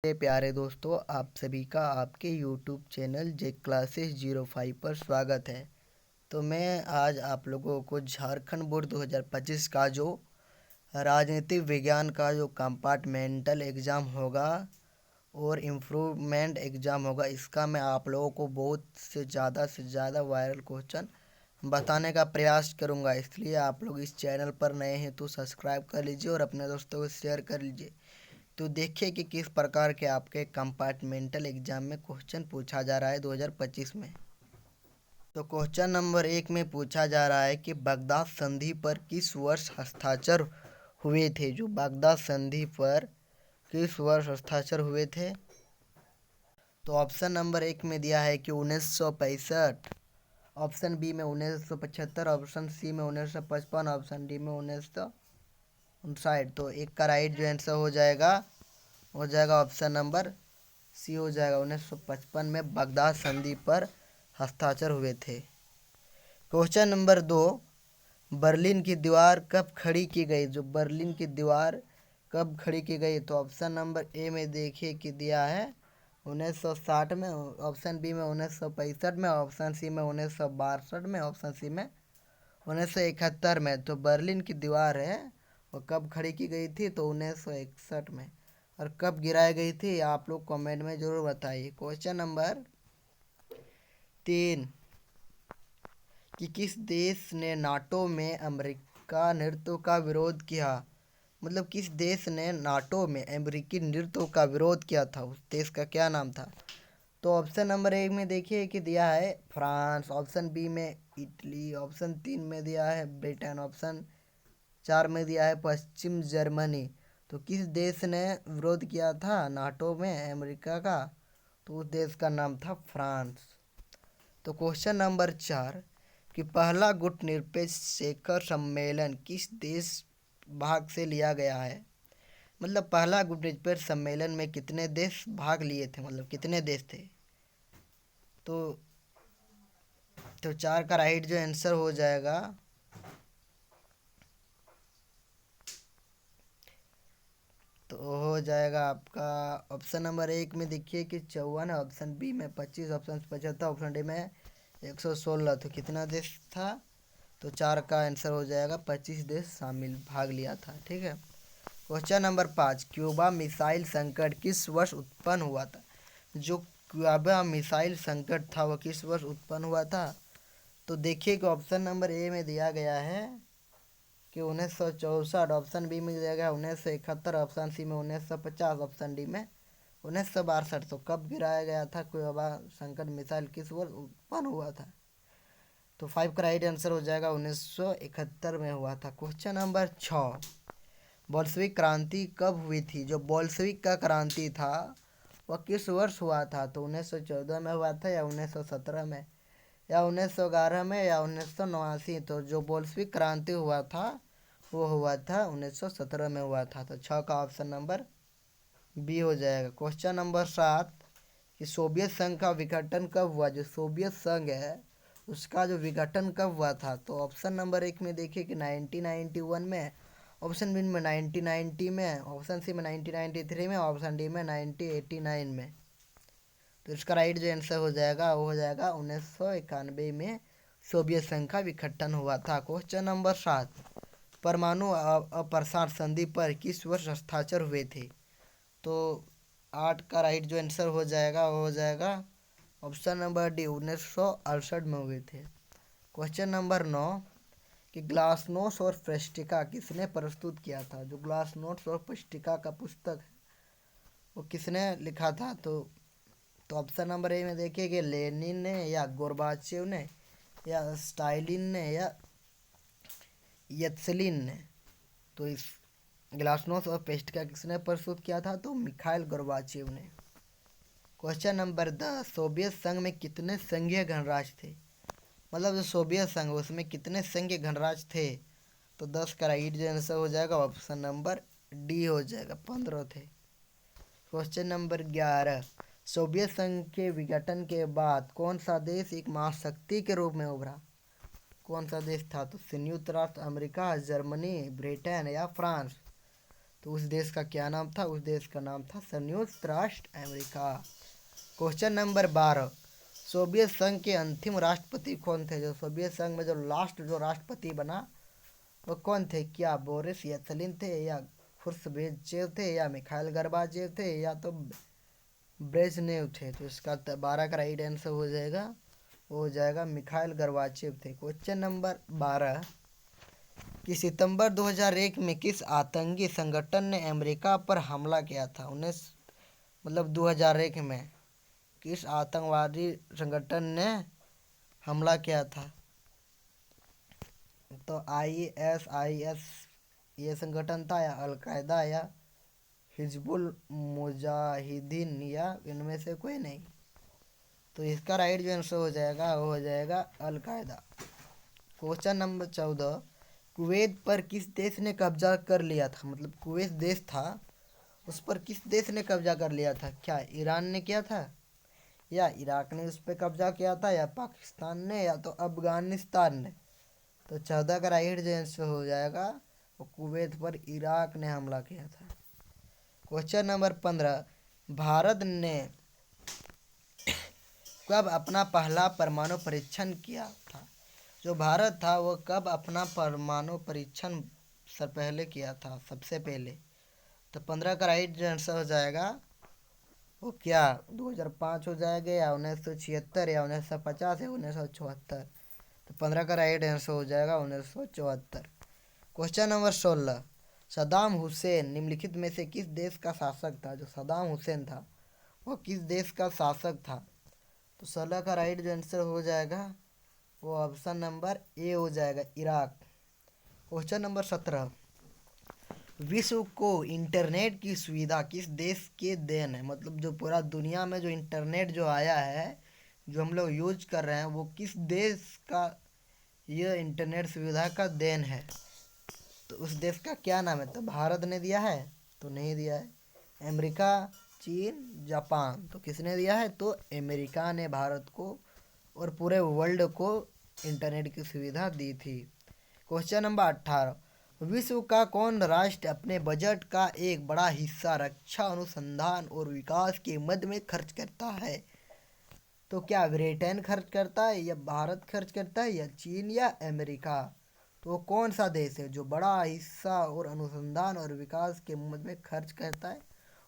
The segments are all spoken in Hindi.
मेरे प्यारे दोस्तों, आप सभी का आपके YouTube चैनल जे क्लासेस 05 पर स्वागत है। तो मैं आज आप लोगों को झारखंड बोर्ड 2025 का जो राजनीतिक विज्ञान का जो कंपार्टमेंटल एग्ज़ाम होगा और इम्प्रूवमेंट एग्ज़ाम होगा, इसका मैं आप लोगों को बहुत से ज़्यादा वायरल क्वेश्चन बताने का प्रयास करूंगा। इसलिए आप लोग इस चैनल पर नए हैं तो सब्सक्राइब कर लीजिए और अपने दोस्तों को शेयर कर लीजिए। तो देखिए कि किस प्रकार के आपके कंपार्टमेंटल एग्जाम में क्वेश्चन पूछा जा रहा है 2025 में। तो क्वेश्चन नंबर 1 में पूछा जा रहा है कि बगदाद संधि पर किस वर्ष हस्ताक्षर हुए थे। जो बगदाद संधि पर किस वर्ष हस्ताक्षर हुए थे। तो ऑप्शन नंबर 1 में दिया है कि 1965, ऑप्शन बी में 1975, ऑप्शन सी में 1955, ऑप्शन डी में 1959। तो एक का राइट जो आंसर हो जाएगा ऑप्शन नंबर सी हो जाएगा। 1955 में बगदाद संधि पर हस्ताक्षर हुए थे। क्वेश्चन नंबर 2, बर्लिन की दीवार कब खड़ी की गई। जो बर्लिन की दीवार कब खड़ी की गई, तो ऑप्शन नंबर ए में देखिए कि दिया है 1960 में, ऑप्शन बी में 1965 में, ऑप्शन सी में 1962 में, ऑप्शन सी में 1971 में। तो बर्लिन की दीवार है वो कब खड़ी की गई थी, तो 1961 में। और कब गिराई गई थी आप लोग कमेंट में ज़रूर बताइए। क्वेश्चन नंबर 3, कि किस देश ने नाटो में अमेरिका नेतृत्व का विरोध किया। मतलब किस देश ने नाटो में अमेरिकी नेतृत्व का विरोध किया था, उस देश का क्या नाम था। तो ऑप्शन नंबर 1 में देखिए कि दिया है फ्रांस, ऑप्शन बी में इटली, ऑप्शन 3 में दिया है ब्रिटेन, ऑप्शन 4 में दिया है पश्चिम जर्मनी। तो किस देश ने विरोध किया था नाटो में अमेरिका का, तो उस देश का नाम था फ्रांस। तो क्वेश्चन नंबर 4, कि पहला गुट निरपेक्ष शिखर सम्मेलन किस देश भाग से लिया गया है। मतलब पहला गुट निरपेक्ष सम्मेलन में कितने देश भाग लिए थे, मतलब कितने देश थे। तो 4 का राइट जो आंसर हो जाएगा तो हो जाएगा आपका ऑप्शन नंबर 1 में देखिए कि 54, ऑप्शन बी में 25, ऑप्शन 75, ऑप्शन डी में 116। तो कितना देश था, तो 4 का आंसर हो जाएगा 25 देश शामिल भाग लिया था। ठीक है। क्वेश्चन नंबर 5, क्यूबा मिसाइल संकट किस वर्ष उत्पन्न हुआ था। जो क्यूबा मिसाइल संकट था वह किस वर्ष उत्पन्न हुआ था। तो देखिए कि ऑप्शन नंबर ए में दिया गया है कि 1964, ऑप्शन बी में दिया गया 1971, ऑप्शन सी में 1950, ऑप्शन डी में 1962। तो कब गिराया गया था क्यूबा संकट मिसाइल, किस वर्ष उत्पन्न हुआ था। तो 5 का राइट आंसर हो जाएगा 1971 में हुआ था। क्वेश्चन नंबर 6, बोल्शेविक क्रांति कब हुई थी। जो बोल्शेविक का क्रांति था वह किस वर्ष हुआ था। तो 1914 में हुआ था, या 1917 में, या 1911 में, या 1989। तो जो बोल्शेविक क्रांति हुआ था वो हुआ था 1917 में हुआ था। तो 6 का ऑप्शन नंबर बी हो जाएगा। क्वेश्चन नंबर 7, कि सोवियत संघ का विघटन कब हुआ। जो सोवियत संघ है उसका जो विघटन कब हुआ था। तो ऑप्शन नंबर 1 में देखिए कि 1991 में, ऑप्शन बी में 1990 में, ऑप्शन सी में 1993 में, ऑप्शन डी में 1989 में। तो इसका राइट जो आंसर हो जाएगा वो हो जाएगा 1991 में सोवियत संघ का विघटन हुआ था। क्वेश्चन नंबर 7, परमाणु अप्रसार संधि पर किस वर्ष हस्ताक्षर हुए थे। तो 8 का राइट जो आंसर हो जाएगा वो हो जाएगा ऑप्शन नंबर डी, 1968 में हुए थे। क्वेश्चन नंबर 9, कि ग्लासनोस्ट और प्रेस्टिका किसने प्रस्तुत किया था। जो ग्लासनोस्ट और प्रेस्टिका का पुस्तक है वो किसने लिखा था। तो ऑप्शन नंबर ए में देखिए कि लेनिन ने, या गोर्बाचेव ने, या स्टालिन ने, या यत्सेलिन ने। तो इस ग्लासनोस्ट और प्रेस्टिका किसने प्रस्तुत किया था, तो मिखाइल गोर्बाचेव ने। क्वेश्चन नंबर 10, सोवियत संघ में कितने संघीय गणराज्य थे। मतलब जो सोवियत संघ उसमें कितने संघीय गणराज्य थे। तो 10 का राइट जो आंसर हो जाएगा ऑप्शन नंबर डी हो जाएगा, 15 थे। क्वेश्चन नंबर 11, सोवियत संघ के विघटन के बाद कौन सा देश एक महाशक्ति के रूप में उभरा। कौन सा देश था, तो संयुक्त राष्ट्र अमेरिका, जर्मनी, ब्रिटेन, या फ्रांस। तो उस देश का क्या नाम था? उस देश का नाम था संयुक्त राष्ट्र अमेरिका। क्वेश्चन नंबर 12, सोवियत संघ के अंतिम राष्ट्रपति कौन थे? जो सोवियत संघ में जो लास्ट जो राष्ट्रपति बना वो कौन थे? क्या बोरिस येल्त्सिन थे, या खुर्शचेव थे, या मिखाइल गोर्बाचेव थे, या तो ब्रेजनेव थे? तो इसका 12 का राइट आंसर हो जाएगा, वो हो जाएगा मिखाइल गोर्बाचेव थे। क्वेश्चन नंबर 12, कि सितंबर 2001 में किस आतंकी संगठन ने अमेरिका पर हमला किया था? 2001 में किस आतंकवादी संगठन ने हमला किया था? तो ISIS ये संगठन था, या अलकायदा, या हिजबुल मुजाहिदीन, या इनमें से कोई नहीं? तो इसका राइट जो आंसर हो जाएगा वो हो जाएगा अलकायदा। क्वेश्चन नंबर 14, कुवैत पर किस देश ने कब्जा कर लिया था? कुवैत देश था, उस पर किस देश ने कब्जा कर लिया था? क्या ईरान ने किया था, या इराक ने उस पर कब्जा किया था, या पाकिस्तान ने, या तो अफगानिस्तान ने? तो 14 का राइट जो आंसर हो जाएगा वो कुवैत पर इराक ने हमला किया था। क्वेश्चन नंबर 15, भारत ने कब अपना पहला परमाणु परीक्षण किया था? जो भारत था वो कब अपना परमाणु परीक्षण सबसे पहले? तो 15 का राइट जो आंसर हो जाएगा वो क्या 2005 हो जाएगा, या 1976, या 1950, या 1974? तो 15 का राइट आंसर हो जाएगा 1974। क्वेश्चन नंबर 16, सद्दाम हुसैन निम्नलिखित में से किस देश का शासक था? जो सद्दाम हुसैन था वो किस देश का शासक था? तो 16 का राइट जो आंसर हो जाएगा वो ऑप्शन नंबर ए हो जाएगा, इराक। क्वेश्चन नंबर 17, विश्व को इंटरनेट की सुविधा किस देश के देन है? जो पूरा दुनिया में जो इंटरनेट जो आया है, जो हम लोग यूज कर रहे हैं, वो किस देश का यह इंटरनेट सुविधा का देन है? तो उस देश का क्या नाम है? तो भारत ने दिया है? तो नहीं दिया है। अमेरिका, चीन, जापान? तो किसने दिया है? तो अमेरिका ने भारत को और पूरे वर्ल्ड को इंटरनेट की सुविधा दी थी। क्वेश्चन नंबर 18, विश्व का कौन राष्ट्र अपने बजट का एक बड़ा हिस्सा रक्षा अनुसंधान और विकास के मद में खर्च करता है? तो क्या ब्रिटेन खर्च करता है, या भारत खर्च करता है, या चीन, या अमेरिका? तो कौन सा देश है जो बड़ा हिस्सा और अनुसंधान और विकास के मद में खर्च करता है?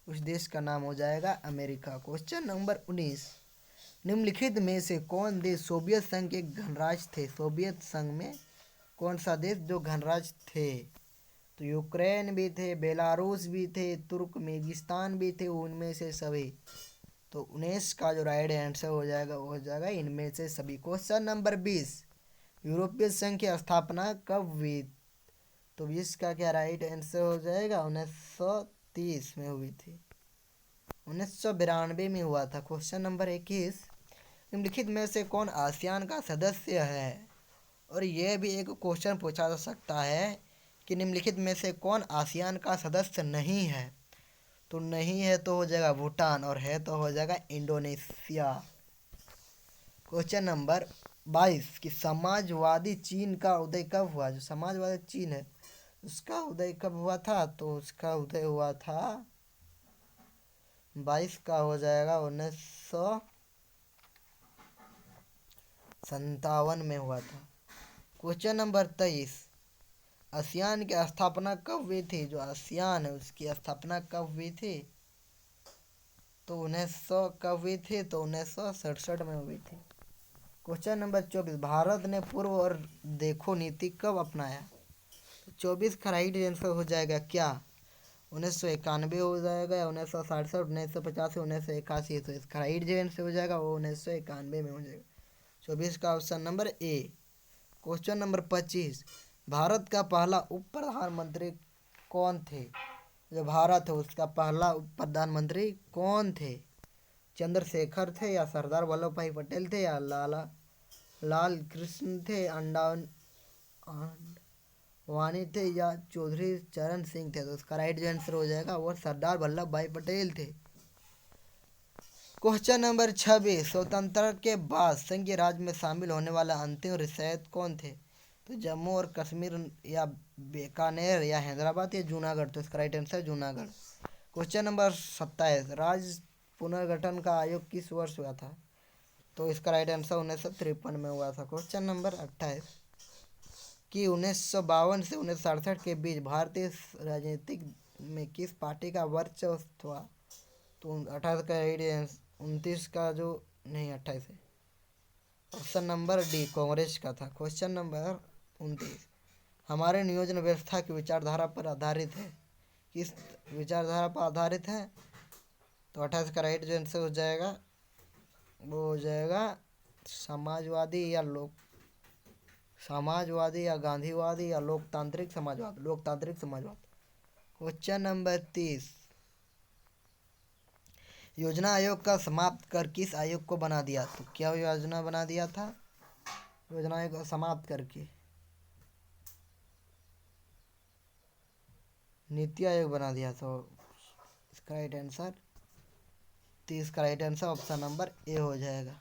उस देश का नाम हो जाएगा अमेरिका। क्वेश्चन नंबर 19, निम्नलिखित में से कौन देश सोवियत संघ के गणराज्य थे? सोवियत संघ में कौन सा देश जो गणराज्य थे? तो यूक्रेन भी थे, बेलारूस भी थे, तुर्कमेनिस्तान भी थे, उनमें से सभी। तो 19 का जो राइट आंसर हो जाएगा वो हो जाएगा इनमें से सभी। क्वेश्चन नंबर 20, यूरोपीय संघ की स्थापना कब हुई? तो 20 का क्या राइट आंसर हो जाएगा? 1930 में हुई थी, 1992 में हुआ था। क्वेश्चन नंबर 21, निम्नलिखित में से कौन आसियान का सदस्य है? और यह भी एक क्वेश्चन पूछा जा सकता है कि निम्नलिखित में से कौन आसियान का सदस्य नहीं है? तो नहीं है तो हो जाएगा भूटान, और है तो हो जाएगा इंडोनेशिया। क्वेश्चन नंबर 22, कि समाजवादी चीन का उदय कब हुआ? जो समाजवादी चीन है उसका उदय कब हुआ था? तो उसका उदय हुआ था 22 का हो जाएगा 1957 में हुआ था। क्वेश्चन नंबर 23, आसियान की स्थापना कब हुई थी? जो आसियान है उसकी स्थापना कब हुई थी? तो 1900 कब हुई थी? तो 1967 में हुई थी। क्वेश्चन नंबर 24, भारत ने पूर्व और देखो नीति कब अपनाया? तो 24 का राइट आंसर हो जाएगा क्या 1991 हो जाएगा, या 1967, 1985, 1981? तो इसका राइट जो आंसर हो जाएगा वो 1991 में हो जाएगा। 24 का option number A. Question number 25, Bharat का पहला उप प्रधानमंत्री कौन थे? जो भारत है उसका पहला उप प्रधानमंत्री कौन थे? चंद्रशेखर थे, या सरदार वल्लभ भाई पटेल थे, या लाल कृष्ण थे, वानी थे, या चौधरी चरण सिंह थे? तो उसका राइट जो आंसर हो जाएगा वो सरदार वल्लभ भाई पटेल थे। क्वेश्चन नंबर 26, स्वतंत्रता के बाद संघीय राज्य में शामिल होने वाला अंतिम रियासत कौन थे? तो जम्मू और कश्मीर या बीकानेर या हैदराबाद या जूनागढ़, तो इसका right answer Junagadh. Question number 27, राज्य पुनर्गठन का आयोग किस वर्ष हुआ था? तो इसका राइट आंसर 1953 में हुआ था। क्वेश्चन नंबर 28, कि 1952 से 1967 के बीच भारतीय राजनीतिक में किस पार्टी का वर्चस्व था? तो 28 का राइट, 29 का जो नहीं 28 है, ऑप्शन नंबर डी कांग्रेस का था। क्वेश्चन नंबर 29, हमारे नियोजन व्यवस्था की विचारधारा पर आधारित है, किस विचारधारा पर आधारित है? तो 28 का राइट जो आंसर हो जाएगा वो हो जाएगा समाजवादी या गांधीवादी या लोकतांत्रिक समाजवाद। क्वेश्चन नंबर 30, योजना आयोग का समाप्त कर किस आयोग को बना दिया? तो क्या योजना बना दिया था? योजना आयोग को समाप्त करके नीति आयोग बना दिया। तो इसका राइट आंसर 30 का right answer option number A हो जाएगा।